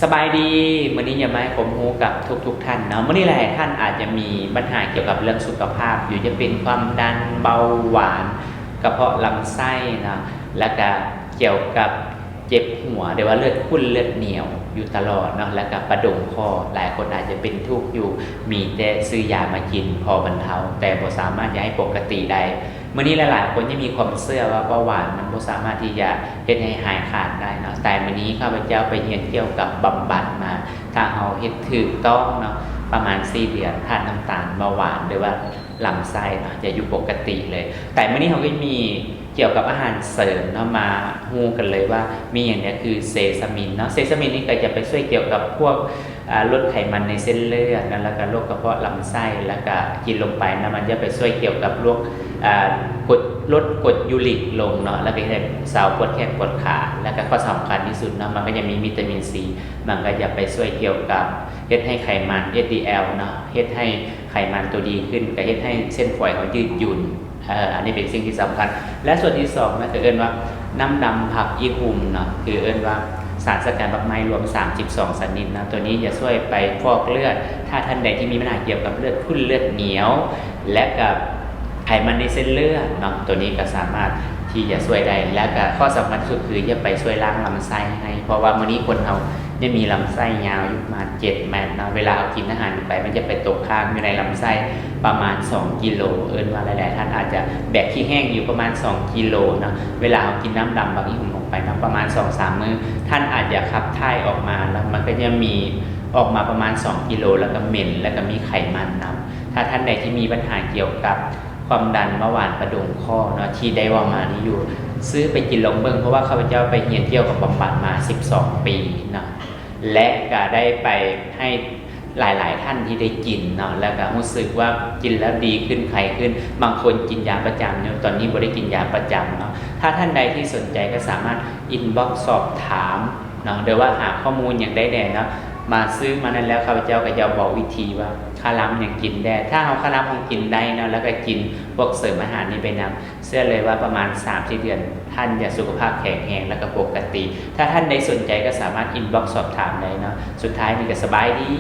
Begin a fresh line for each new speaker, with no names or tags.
สบายดีมื้อนี้อย่ามาให้ผมฮู้กับทุกท่านเนาะมื้อนี้หลายท่านอาจจะมีปัญหาเกี่ยวกับเรื่องสุขภาพอยู่จะเป็นความดันเบาหวานกระเพาะลำไส้นะแล้วก็เกี่ยวกับเจ็บหัวหรือว่าเลือดข้นเลือดเหนียวอยู่ตลอดเนาะแล้วก็ประดงคอหลายคนอาจจะเป็นทุกข์อยู่มีแต่ซื้อยามากินพอบรรเทาแต่บ่สามารถจะให้ปกติได้เมื่อนี้หลายๆคนยังมีความเชื่อว่าเบาหวานมันบ่สามารถที่จะเฮ็ดให้หายขาดได้เนาะแต่มื้อนี้ข้าพเจ้าไปเรียนเกี่ยวกับบำบัดมาถ้าเฮาเฮ็ดถูกต้องเนาะประมาณ4เดือนค่าน้ำตาลเบาหวานหรือว่าลำไส้เนาะจะอยู่ปกติเลยแต่มื้อนี้เฮาก็มีเกี่ยวกับอาหารเสริมเนาะมาฮู้กันเลยว่ามีอย่างนี้คือเซซามินเนาะเซซามินนี่ก็จะไปช่วยเกี่ยวกับพวกลดไขมันในเส้นเลือดแล้วก็โรคกระเพาะลำไส้แล้วก็กินลงไปนะมันจะไปช่วยเกี่ยวกับโรคลดกรดยูริกลงเนาะแล้วก็จะสาวปวดแขนปวดขาแล้วก็ข้อสำคัญที่สุดเนาะมันก็จะมีวิตามินซีมันก็จะไปช่วยเกี่ยวกับเฮ็ดให้ไขมัน HDL เนาะเฮ็ดให้ไขมันตัวดีขึ้นก็เฮ็ดให้เส้นฝอยเขายืดหยุ่นอันนี้เป็นสิ่งที่สำคัญและส่วนที่2นะคือเอิ้นว่าน้ำดำผักอีหุ่มเนาะคือเอิ้นว่าสารสกัดบักไม้รวม32ชนิดนะตัวนี้จะช่วยไปฟอกเลือดถ้าท่านใดที่มีปัญหาเกี่ยวกับเลือดข้นเลือดเหนียวและกับไขมันในเส้นเลือดเนาะตัวนี้ก็สามารถที่จะช่วยได้และก็ข้อสำคัญสุดคือจะไปช่วยล้างลำไส้ให้เพราะว่ามื้อนี้คนเราจะมีลำไส้ยาวอยู่ประมาณ7เมตรเนาะเวลาเอากินอาหารไปมันจะไปตกค้างอยู่ในลำไส้ประมาณ2กิโลว่าหลายๆท่านอาจจะแบกขี้แห้งอยู่ประมาณ2กิโลเนาะเวลาเอากินน้ำดำบางที่ผมออกไปนะประมาณ 2-3 มื้อท่านอาจจะขับถ่ายออกมาแล้วมันก็จะมีออกมาประมาณ2กิโลแล้วก็เหม็นแล้วก็มีไขมันนำถ้าท่านใดที่มีปัญหาเกี่ยวกับความดันเบาหวานประดงคอเนาะที่ได้ว่ามานี้อยู่ซื้อไปกินลองเบิ่งเพราะว่าข้าพเจ้าไปเรียนเกี่ยวกับบำบัดมา12ปีเนาะและก็ได้ไปให้หลายๆท่านที่ได้กินเนาะแล้วก็รู้สึกว่ากินแล้วดีขึ้นไข้ขึ้นบางคนกินยาประจำเนี่ยตอนนี้บ่ได้กินยาประจำเนาะถ้าท่านใดที่สนใจก็สามารถอินบ็อกซ์สอบถามเนาะหรือว่าหาข้อมูลอย่างได้แน่เนาะมาซื้อมานั้นแล้วข้าพเจ้าก็จะบอกวิธีว่าคาลัมอย่างกินได้ถ้าเอาคาลัมของกินได้เนาะแล้วก็กินพวกเสริมอาหารนี้ไปนำเชื่อเลยว่าประมาณ 3-4 เดือนท่านจะสุขภาพแข็งแรงแล้วก็ปกติถ้าท่านใดสนใจก็สามารถอินบ็อกซ์สอบถามได้เนาะสุดท้ายนี่ก็สบายดี